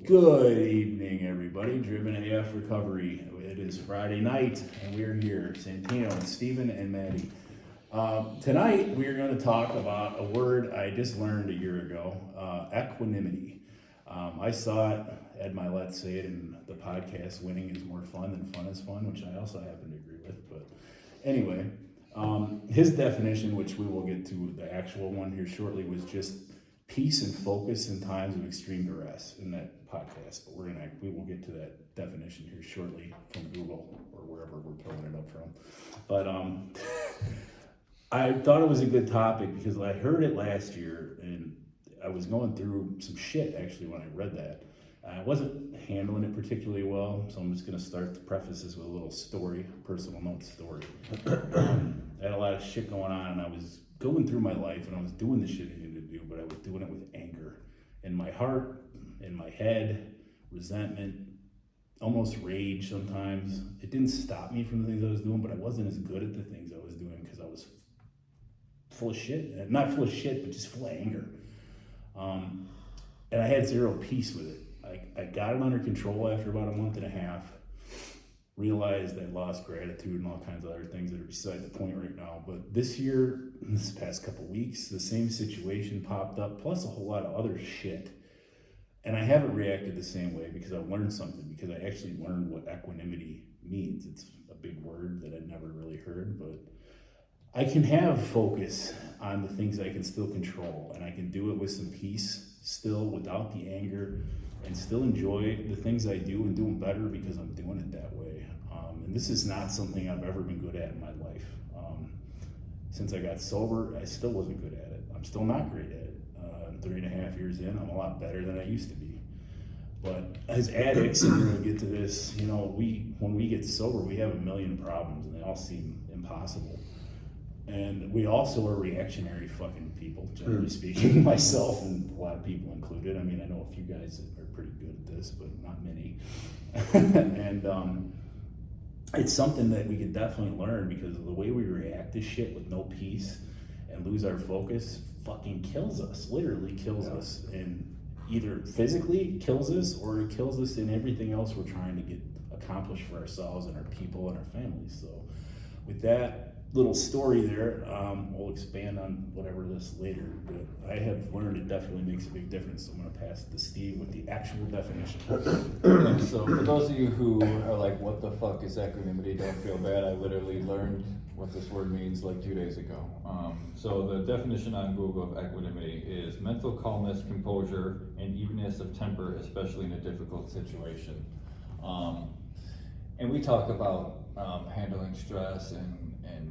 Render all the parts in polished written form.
Good evening, everybody. Driven AF Recovery. It is Friday night, and we're here, Santino and Steven and Maddie. Tonight, we are going to talk about a word I just learned a year ago, equanimity. I saw it, Ed Milet say it in the podcast, winning is more fun than fun is fun, which I also happen to agree with. But anyway, his definition, which we will get to the actual one here shortly, was just peace and focus in times of extreme duress in that podcast. But we will get to that definition here shortly from Google or wherever we're pulling it up from. But I thought it was a good topic because I heard it last year and I was going through some shit actually when I read that. I wasn't handling it particularly well, so I'm just going to start the preface this with a little story, personal note story. I had a lot of shit going on, and I was going through my life, and I was doing the shit I needed to do, but I was doing it with anger in my heart, in my head, resentment, almost rage sometimes. It didn't stop me from the things I was doing, but I wasn't as good at the things I was doing because I was full of shit. Not full of shit, but just full of anger. And I had zero peace with it. I got it under control after about a month and a half, realized I lost gratitude and all kinds of other things that are beside the point right now. But this past couple weeks, the same situation popped up, plus a whole lot of other shit. And I haven't reacted the same way because I learned something, because I actually learned what equanimity means. It's a big word that I'd never really heard, but I can have focus on the things I can still control, and I can do it with some peace still without the anger, and still enjoy the things I do and do them better because I'm doing it that way. And this is not something I've ever been good at in my life. Since I got sober, I still wasn't good at it. I'm still not great at it. 3.5 years in, I'm a lot better than I used to be. But as addicts, and we're gonna get to this, when we get sober, we have a million problems and they all seem impossible. And we also are reactionary fucking people, generally speaking, myself and a lot of people included. I mean, I know a few guys that are pretty good at this, but not many. And it's something that we could definitely learn, because the way we react to shit with no peace and lose our focus fucking kills us, literally kills us. And either physically kills us or it kills us in everything else we're trying to get accomplished for ourselves and our people and our families. So with that little story there, we'll expand on whatever this later, but I have learned it definitely makes a big difference. So I'm going to pass it to Steve with the actual definition. So for those of you who are like, what the fuck is equanimity, don't feel bad. I literally learned what this word means like 2 days ago. So the definition on Google of equanimity is mental calmness, composure, and evenness of temper, especially in a difficult situation. And we talk about handling stress and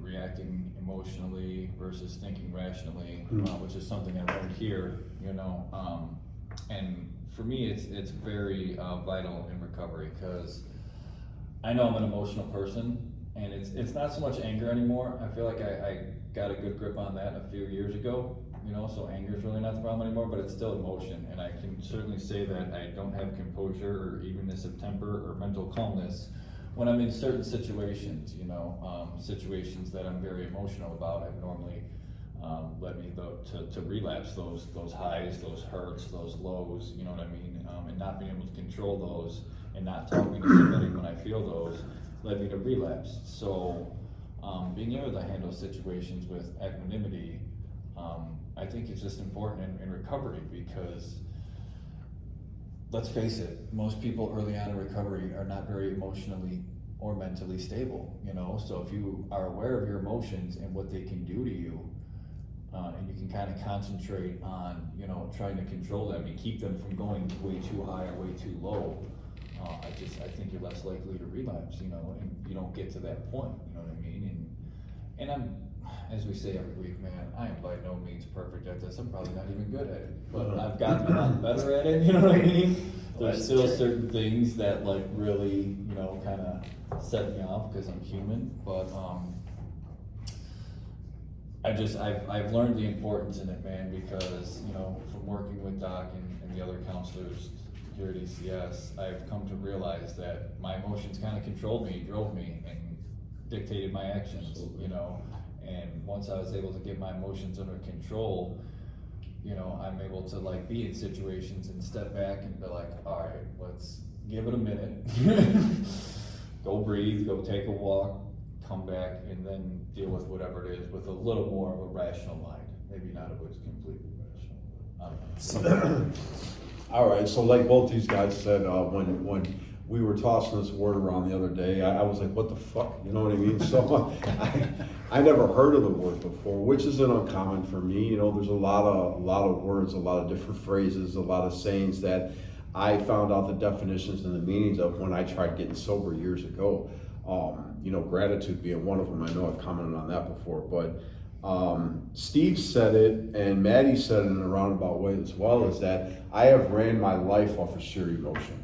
reacting emotionally versus thinking rationally, which is something I learned here, and for me it's very vital in recovery, because I know I'm an emotional person, and it's not so much anger anymore. I feel like I got a good grip on that a few years ago, so anger is really not the problem anymore, but it's still emotion, and I can certainly say that I don't have composure or evenness of temper or mental calmness when I'm in certain situations, situations that I'm very emotional about have normally led me to relapse those highs, those hurts, those lows, you know what I mean? And not being able to control those and not talking to somebody when I feel those led me to relapse. So being able to handle situations with equanimity, I think it's just important in recovery, because let's face it, most people early on in recovery are not very emotionally or mentally stable, so if you are aware of your emotions and what they can do to you, and you can kind of concentrate on, trying to control them and keep them from going way too high or way too low, I think you're less likely to relapse, and you don't get to that point, you know what I mean? And I'm, as we say every week, man, I am by no means perfect at this. I'm probably not even good at it, but I've gotten a lot better at it, you know what I mean? There's still certain things that like really, kind of set me off because I'm human, but I've learned the importance in it, man, because, from working with Doc and the other counselors here at ECS, I've come to realize that my emotions kind of controlled me, drove me, and dictated my actions, And once I was able to get my emotions under control, you know, I'm able to like be in situations and step back and be like, all right, let's give it a minute. Go breathe, go take a walk, come back, and then deal with whatever it is with a little more of a rational mind. Maybe not if it's completely rational. I don't know. All right, so like both these guys said, when we were tossing this word around the other day, I was like, what the fuck? You know what I mean? So I never heard of the word before, which isn't uncommon for me. You know, there's a lot of words, a lot of different phrases, a lot of sayings that I found out the definitions and the meanings of when I tried getting sober years ago. You know, gratitude being one of them. I know I've commented on that before, but Steve said it, and Maddie said it in a roundabout way as well, is that I have ran my life off of sheer emotion.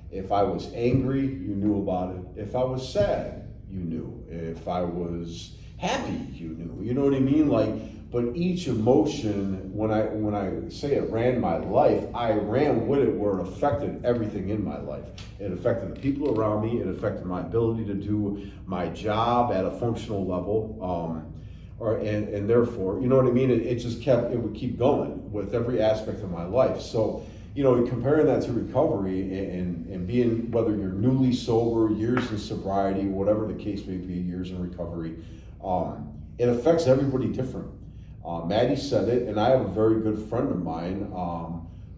If I was angry, you knew about it. If I was sad, you knew. If I was happy, you knew. You know what I mean? Like, but each emotion, when I say it ran my life, I ran with it where it affected everything in my life. It affected the people around me. It affected my ability to do my job at a functional level. And therefore, you know what I mean? It would keep going with every aspect of my life. So, you know, comparing that to recovery and being, whether you're newly sober, years in sobriety, whatever the case may be, years in recovery, it affects everybody different. Maddie said it, and I have a very good friend of mine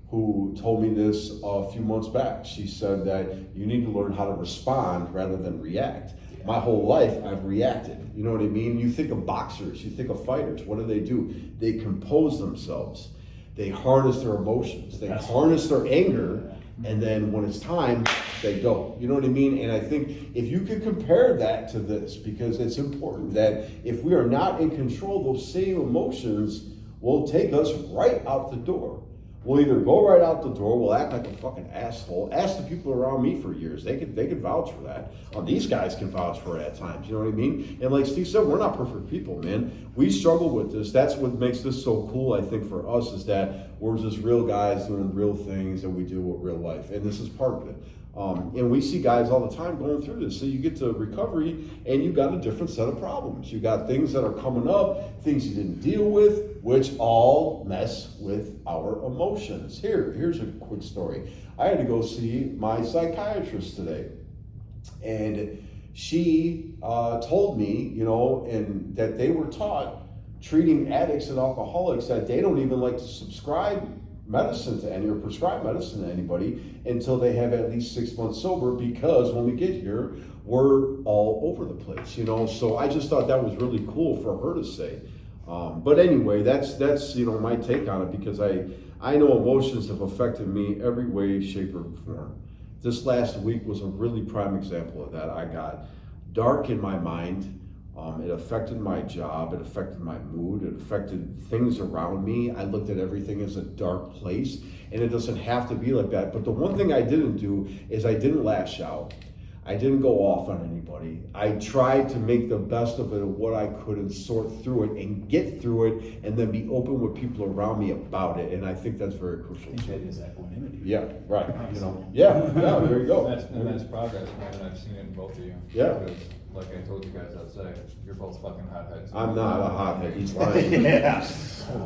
who told me this a few months back. She said that you need to learn how to respond rather than react. Yeah. My whole life, I've reacted. You know what I mean? You think of boxers, you think of fighters. What do? They compose themselves. They harness their emotions. They harness their anger, and then when it's time, they go. You know what I mean? And I think if you could compare that to this, because it's important that if we are not in control, those same emotions will take us right out the door. We'll either go right out the door, we'll act like a fucking asshole. Ask the people around me for years. They could vouch for that. These guys can vouch for it at times, you know what I mean? And like Steve said, we're not perfect people, man. We struggle with this. That's what makes this so cool, I think, for us, is that we're just real guys doing real things that we do with real life. And this is part of it. And we see guys all the time going through this. So you get to recovery and you got a different set of problems. You got things that are coming up, things you didn't deal with, which all mess with our emotions. Here's a quick story. I had to go see my psychiatrist today. And she told me, you know, and that they were taught treating addicts and alcoholics that they don't even like to subscribe medicine to any or prescribe medicine to anybody until they have at least 6 months sober, because when we get here, we're all over the place, you know. So I just thought that was really cool for her to say. But anyway, that's you know, my take on it, because I know emotions have affected me every way, shape, or form. This last week was a really prime example of that. I got dark in my mind. It affected my job, it affected my mood, it affected things around me. I looked at everything as a dark place, and it doesn't have to be like that. But the one thing I didn't do is I didn't lash out. I didn't go off on anybody. I tried to make the best of it, of what I could, and sort through it and get through it, and then be open with people around me about it. And I think that's very crucial. I think that is equanimity. Yeah, right. You know, yeah, there you go. That's progress, man, and I've seen it in both of you. Yeah. Because, like I told you guys outside, you're both fucking hotheads. I'm not a hothead. He's lying. Yeah.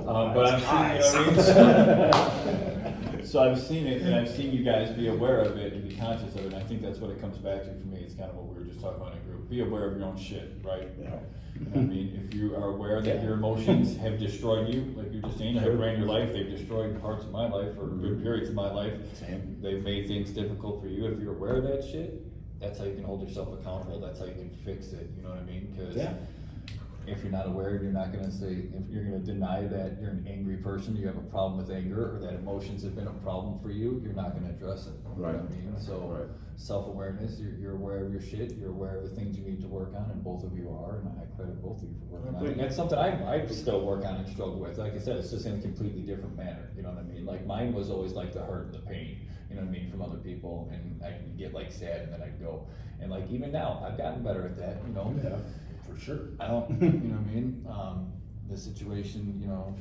But I've seen, you know what I mean? So I've seen it, and I've seen you guys be aware of it and be conscious of it. And I think that's what it comes back to for me. It's kind of what we were just talking about in a group. Be aware of your own shit, right? Yeah. You know what I mean, if you are aware that your emotions have destroyed you, like you're just saying, have ran your life, they've destroyed parts of my life or good periods of my life. Same. They've made things difficult for you. If you're aware of that shit, that's how you can hold yourself accountable. That's how you can fix it. You know what I mean? Because if you're not aware, you're not going to say, if you're going to deny that you're an angry person, you have a problem with anger, or that emotions have been a problem for you, you're not going to address it. You Right. know what I mean? So self-awareness, you're aware of your shit, you're aware of the things you need to work on, and both of you are, and I credit both of you for working on it. And that's something I still work on and struggle with. Like I said, it's just in a completely different manner. You know what I mean? Like mine was always like the hurt and the pain, you know what I mean, from other people, and I could get like sad and then I'd go. And like even now, I've gotten better at that, you know. Yeah, for sure. I don't, you know what I mean? The situation, you know,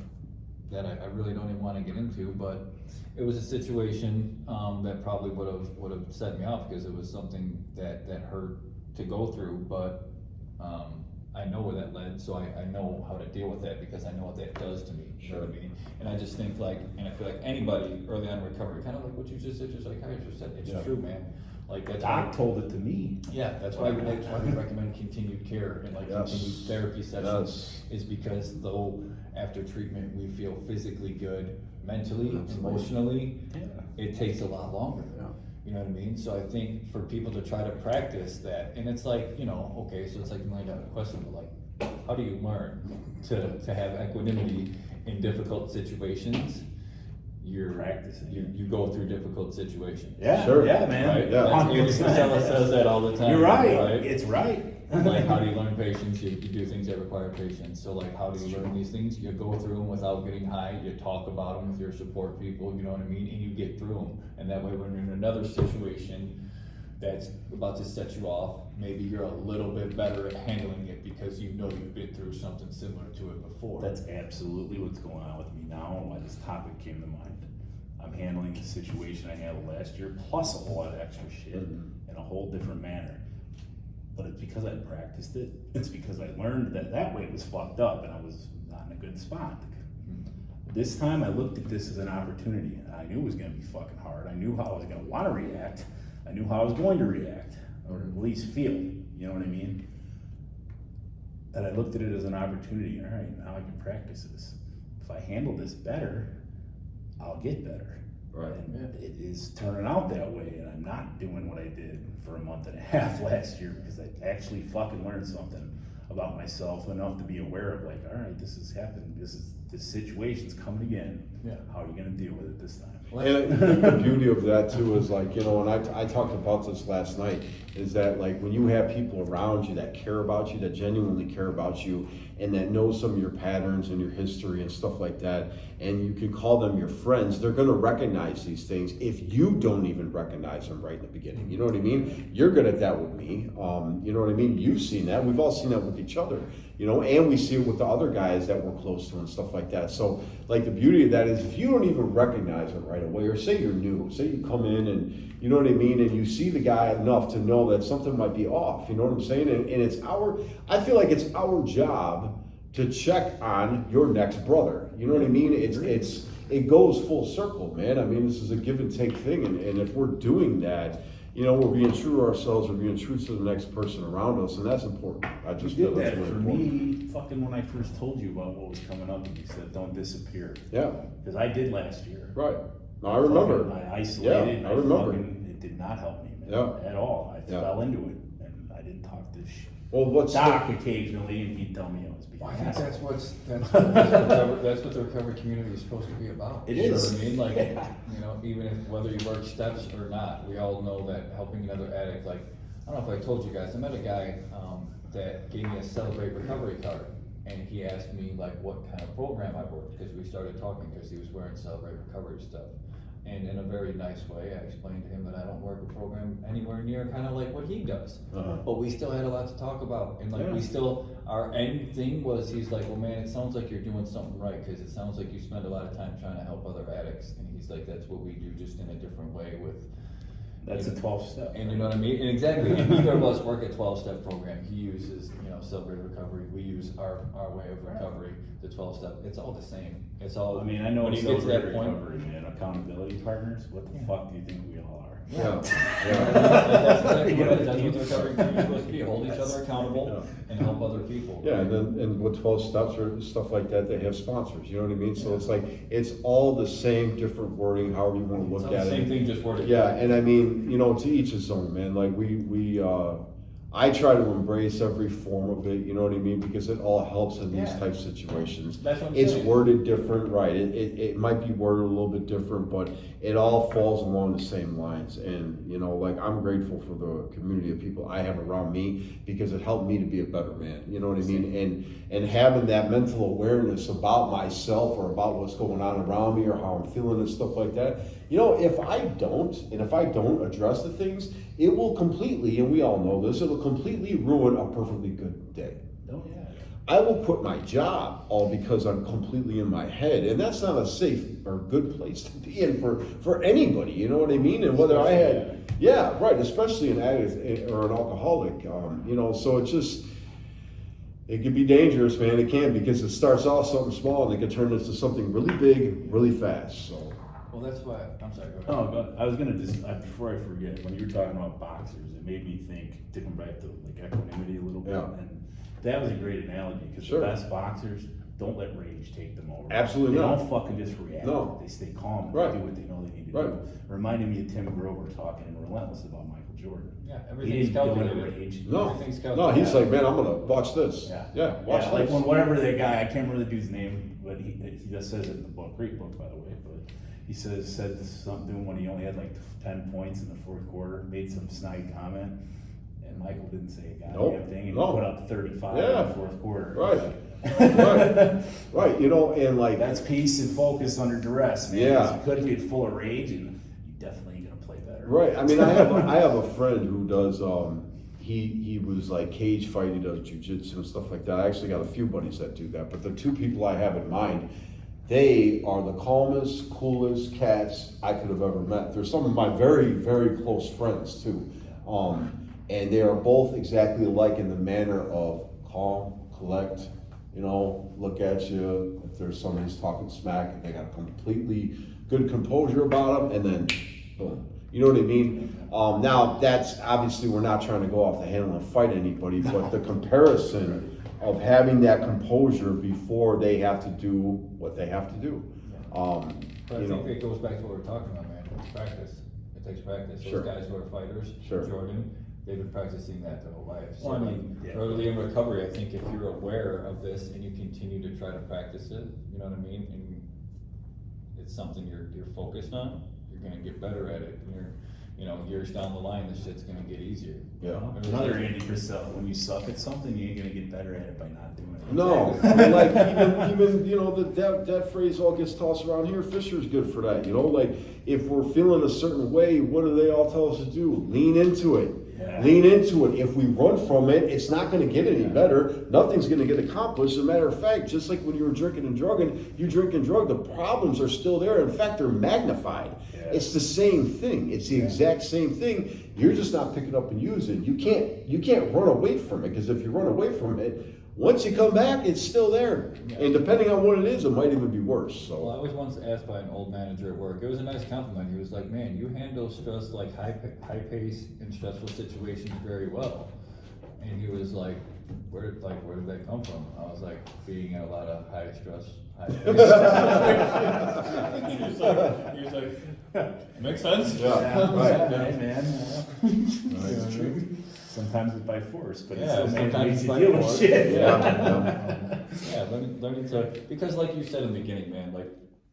that I really don't even want to get into, but it was a situation that probably would have set me off, because it was something that hurt to go through. But I know where that led, so I know how to deal with that because I know what that does to me. You know what I mean? And I just think like, and I feel like anybody early on in recovery, kind of like what you just said, just like I just said, it's true, man. Like that's Doc told it to me. Yeah, that's why we recommend continued care and like continued therapy sessions is because though after treatment we feel physically good, mentally, emotionally, it takes a lot longer. You know what I mean? So I think for people to try to practice that, and it's like, you know, okay, so it's like $1 million question, but like, how do you learn to have equanimity in difficult situations? You're practicing. You go through difficult situations. Yeah, sure. Yeah, man. Right? Yeah. Andy Frisella says that all the time. You're right. It's right. Like, how do you learn patience? You do things that require patience. So, like, how do you learn these things? You go through them without getting high. You talk about them with your support people, you know what I mean? And you get through them. And that way, when you're in another situation that's about to set you off, maybe you're a little bit better at handling it because you know you've been through something similar to it before. That's absolutely what's going on with me now and why this topic came to mind. I'm handling the situation I handled last year, plus a whole lot of extra shit in a whole different manner. But it's because I practiced it. It's because I learned that way was fucked up and I was not in a good spot. This time I looked at this as an opportunity. And I knew it was gonna be fucking hard. I knew how I was gonna wanna react. I knew how I was going to react, or at least feel, you know what I mean? And I looked at it as an opportunity. All right, now I can practice this. If I handle this better, I'll get better. Right. And it is turning out that way, and I'm not doing what I did for a month and a half last year because I actually fucking learned something about myself enough to be aware of like, all right, this has happened. This situation's coming again. Yeah. How are you gonna deal with it this time? And I think the beauty of that too is like, you know, and I talked about this last night, is that like when you have people around you that care about you, that genuinely care about you, and that know some of your patterns and your history and stuff like that, and you can call them your friends, they're gonna recognize these things if you don't even recognize them right in the beginning. You know what I mean? You're good at that with me. You know what I mean? You've seen that. We've all seen that with each other, you know, and we see it with the other guys that we're close to and stuff like that. So like the beauty of that is if you don't even recognize it right away, or say you're new, say you come in and you know what I mean, and you see the guy enough to know that something might be off, you know what I'm saying? And it's I feel like it's our job to check on your next brother. You know what I mean? It goes full circle, man. I mean, this is a give and take thing, and if we're doing that, you know, we're being true to ourselves, we're being true to the next person around us, and that's important. I just feel that's really for important. me, fucking when I first told you about what was coming up, and you said, don't disappear. Yeah. Because I did last year. Right. No, I remember. I isolated, Yeah, I remember. It did not help me, man, Yeah. at all. I Yeah. fell into it, and I didn't talk to Well, what's Doc occasionally, and he'd tell me I was being Well, I think asshole. that's what the recovery community is supposed to be about. It You know is. what I mean? Like, you know, even if whether you work steps or not, we all know that helping another addict, like, I don't know if I told you guys, I met a guy that gave me a Celebrate Recovery card. And he asked me like what kind of program I worked, because we started talking because he was wearing Celebrate Recovery stuff. And in a very nice way, I explained to him that I don't work a program anywhere near kind of like what he does. But we still had a lot to talk about. And like we still, our end thing was, he's like, well man, it sounds like you're doing something right, because it sounds like you spend a lot of time trying to help other addicts. And he's like, that's what we do, just in a different way with. That's a 12-step. And you know what I mean? And exactly, and neither of us work a 12-step program. He uses, you know, Celebrate Recovery. We use our way of recovery, the 12-step. It's all the same. It's all, I mean, I know when you get to Celebrate that point. Recovery, man, accountability partners, what the fuck do you think we all are? Yeah. That's exactly what it is. That's what the recovery community is supposed to be, hold each other accountable and help other people. Yeah, and with 12 steps or stuff like that, they have sponsors, you know what I mean? So it's like, it's all the same, different wording, however you wanna look at it. Same thing, just worded. Yeah, and I mean, you know, to each his own, man. Like I try to embrace every form of it, you know what I mean? Because it all helps in these type situations. That's what I'm It's saying. worded different, right? It might be worded a little bit different, but it all falls along the same lines. And, you know, like I'm grateful for the community of people I have around me, because it helped me to be a better man, you know what I mean? And having that mental awareness about myself or about what's going on around me or how I'm feeling and stuff like that. You know, if I don't address the things, it will completely, and we all know this, it'll completely ruin a perfectly good day. Oh, yeah. I will quit my job all because I'm completely in my head, and that's not a safe or good place to be in for anybody, you know what I mean? And whether especially an addict or an alcoholic, you know, so it's just, It can be dangerous, man. It can, because it starts off something small and it can turn into something really big, really fast. So. Well, that's why, I'm sorry, go ahead. Oh, but I was gonna just, before I forget, when you were talking about boxers, it made me think, to come back to like equanimity a little bit. Yeah. And that was a great analogy, because Sure. the best boxers don't let rage take them over. Absolutely they not. Don't fucking just react. No. They stay calm and Right. they do what they know they need to Right. do. Reminded me of Tim Grover talking in Relentless about Michael Jordan. Yeah, He everything's didn't go into calculated. rage. No, Everything's no, calculated. he's like, man, I'm gonna watch this. Yeah. Watch Like this. when whatever that guy, I can't remember the dude's name, but he just says it in the book, great book by the way, but he said something when he only had like 10 points in the fourth quarter, made some snide comment, and Michael didn't say a goddamn Nope. thing, and No. he put up 35 Yeah. in the fourth quarter. Right. Right, you know, and like, That's peace and focus under duress, man. Yeah. 'Cause you could get full of rage, and you definitely ain't gonna play better. right, I mean, I have a friend who does, he was like cage fight, he does jujitsu and stuff like that. I actually got a few buddies that do that, but the two people I have in mind, they are the calmest, coolest cats I could have ever met. They're some of my very, very close friends too. And they are both exactly alike in the manner of calm, collect, you know, look at you. If there's somebody's talking smack, they got a completely good composure about them, and then boom. You know what I mean? Now, that's obviously, we're not trying to go off the handle and fight anybody, but the comparison of having that composure before they have to do what they have to do. But I You know, think it goes back to what we're talking about, man. It's practice. It takes practice. Sure. Those guys who are fighters, Sure. Jordan, they've been practicing that their whole life. So Well, I mean, yeah. early in recovery, I think if you're aware of this and you continue to try to practice it, you know what I mean? And it's something you're focused on, you're gonna get better at it. And years down the line, this shit's gonna get easier. yeah. Another Andy Purcell, when you suck at something, you ain't gonna get better at it by not doing it. No, I mean, like even you know that phrase all gets tossed around here. Fisher's good for that, you know. Like if we're feeling a certain way, what do they all tell us to do? Lean into it. Yeah. Lean into it. If we run from it, it's not going to get any better. Nothing's going to get accomplished. As a matter of fact, just like when you were drinking and drugging, you drink and drug, the problems are still there. In fact, they're magnified. Yeah. It's the same thing. It's the exact same thing. You're just not picking up and using it. You can't run away from it, because if you run away from it, once you come back, it's still there. Yeah. And depending on what it is, it might even be worse. Well, I So was once asked by an old manager at work. It was a nice compliment. He was like, "Man, you handle stress, like high pace and stressful situations very well." And he was like, "Where did that come from?" I was like, "Being in a lot of high stress, high pace." he was like, "Makes sense." Yeah, right. Hey, man. That's true. Sometimes it's by force, but Yeah, it still sometimes makes it's you by deal with force. shit. Yeah, learning to, because like you said in the beginning, man, like,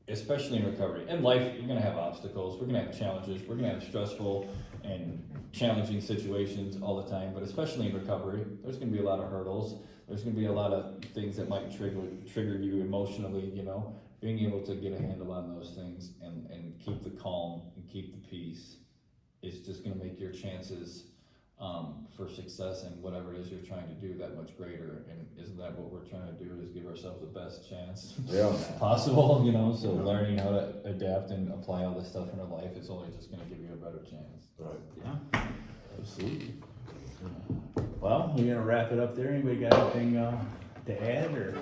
especially in recovery, in life, you're gonna have obstacles, we're gonna have challenges, we're gonna have stressful and challenging situations all the time, but especially in recovery, there's gonna be a lot of hurdles, there's gonna be a lot of things that might trigger you emotionally, you know, being able to get a handle on those things and keep the calm and keep the peace is just gonna make your chances for success and whatever it is you're trying to do that much greater. And isn't that what we're trying to do, is give ourselves the best chance Yeah. possible, you know? So learning how to adapt and apply all this stuff in our life is only just gonna give you a better chance. Right. Yeah, absolutely. Well, we're gonna wrap it up there. Anybody got anything to add, or?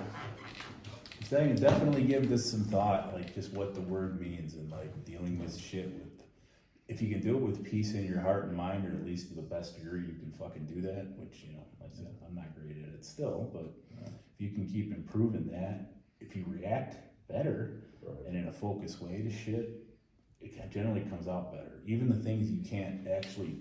So I can definitely give this some thought, like just what the word means, and like dealing with shit with. If you can do it with peace in your heart and mind, or at least to the best degree you can fucking do that, which, you know, like I said, I'm not great at it still, but if you can keep improving that, if you react better and in a focused way to shit, it generally comes out better. Even the things you can't actually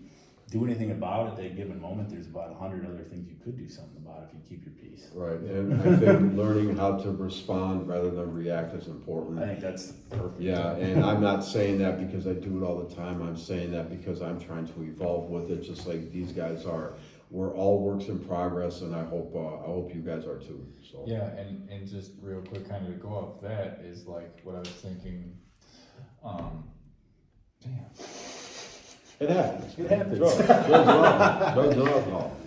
do anything about at that given moment, there's about 100 other things you could do something about if you keep your peace. Right, and I think learning how to respond rather than react is important. I think that's perfect. Yeah, and I'm not saying that because I do it all the time. I'm saying that because I'm trying to evolve with it, just like these guys are. We're all works in progress, and I hope you guys are too. So Yeah, and just real quick, kind of to go off that, is like what I was thinking, damn. it happens. It happens. Drugs and alcohol.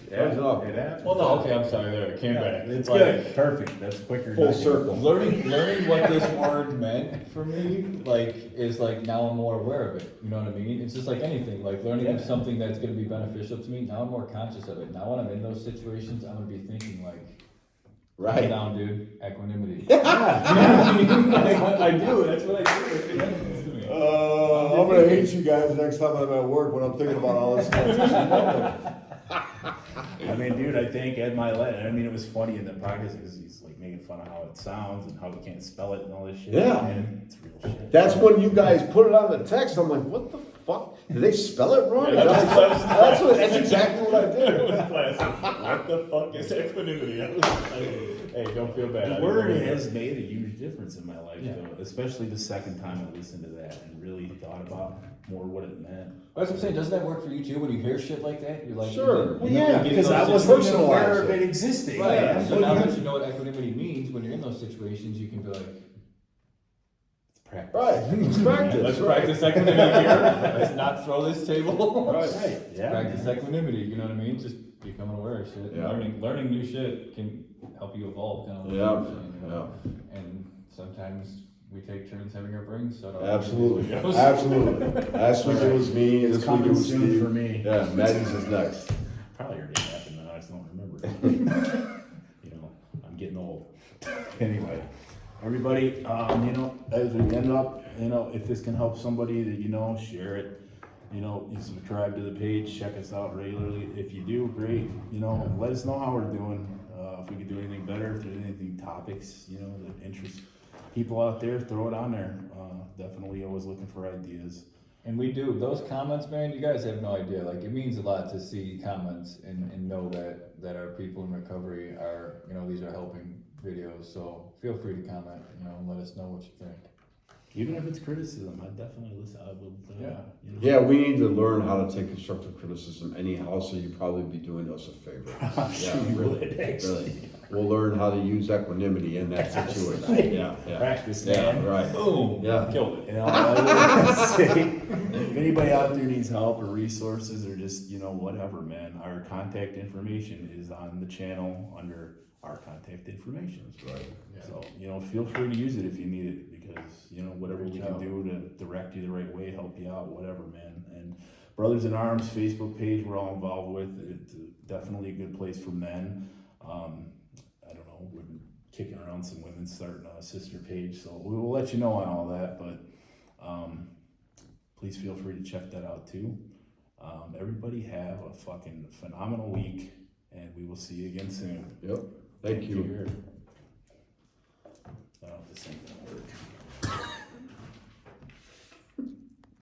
Close it up. It happens. Well, no, okay, I'm sorry, there, it came back. It's Like, good. Perfect. That's quicker. Full than- circle. Learning what this word meant for me, like, is like, now I'm more aware of it, you know what I mean? It's just like anything, like learning Yeah. something that's gonna be beneficial to me, now I'm more conscious of it. Now when I'm in those situations, I'm gonna be thinking like, calm Right. down, dude, equanimity. Yeah. I do, that's what I do, it happens to me. I'm gonna hate you guys next time I'm at work when I'm thinking about all this stuff. I mean, dude, I think Ed Milet, I mean, it was funny in the podcast because he's like making fun of how it sounds and how we can't spell it and all this shit. Yeah. And it's real shit. That's when you guys put it on the text. I'm like, what the fuck? Did they spell it wrong? Yeah, That's exactly what I It did. was classic. What the fuck is equanimity? I was like, hey, don't feel bad. The word has made a huge difference in my life, Yeah. though, especially the second time I listened to that and really thought about more what it meant. That's what I'm saying, doesn't that work for you too, when you hear shit like that? You're like, Sure. you Well, know, yeah, you get Because those I wasn't situations- even aware personalize of it. it existing. Right, Yeah. so now that you know what equanimity means, when you're in those situations, you can be like, It's practice. Right. It's practice. let's right. practice equanimity here, let's not throw this table. Right. Yeah. Practice equanimity, you know what I mean? Just becoming aware of shit. Yeah. Learning new shit can help you evolve, kind of. Yeah, what I'm saying, you know? yeah. And sometimes we take turns having our brains shut off. Absolutely. Videos. Absolutely. Last week it was me. It's This week it coming was soon Steve. for me. Yeah, Maddie's is next. Probably already happened now, I just don't remember. You know, I'm getting old. Anyway, everybody, you know, as we end up, you know, if this can help somebody that you know, share it. You know, you subscribe to the page, check us out regularly. If you do, great. You know, let us know how we're doing. If we could do anything better, if there's anything topics, you know, that interest people out there, throw it on there. Definitely always looking for ideas. And we do, those comments, man, you guys have no idea, like, it means a lot to see comments and know that our people in recovery are, you know, these are helping videos, so feel free to comment, you know, and let us know what you think. Even if it's criticism, I definitely listen. I would, Yeah. you know. Yeah, we need to learn how to take constructive criticism anyhow, so you'd probably be doing us a favor. I'm sure you would, actually. Really. We'll learn how to use equanimity in that situation. Right. Yeah, yeah. Practice, Yeah, man. right. Boom! Yeah. Killed it. You know, I would say, if anybody out there needs help or resources or just, you know, whatever, man, our contact information is on the channel under our contact information. That's right. So, you know, feel free to use it if you need it because, you know, whatever we Reach can out. do to direct you the right way, help you out, whatever, man. And Brothers in Arms Facebook page, we're all involved with. It's definitely a good place for men. I don't know, we're kicking around some women starting a sister page, so we will let you know on all that, but please feel free to check that out too. Everybody have a fucking phenomenal week, and we will see you again soon. Yep. Thank you. I don't know if this ain't gonna work.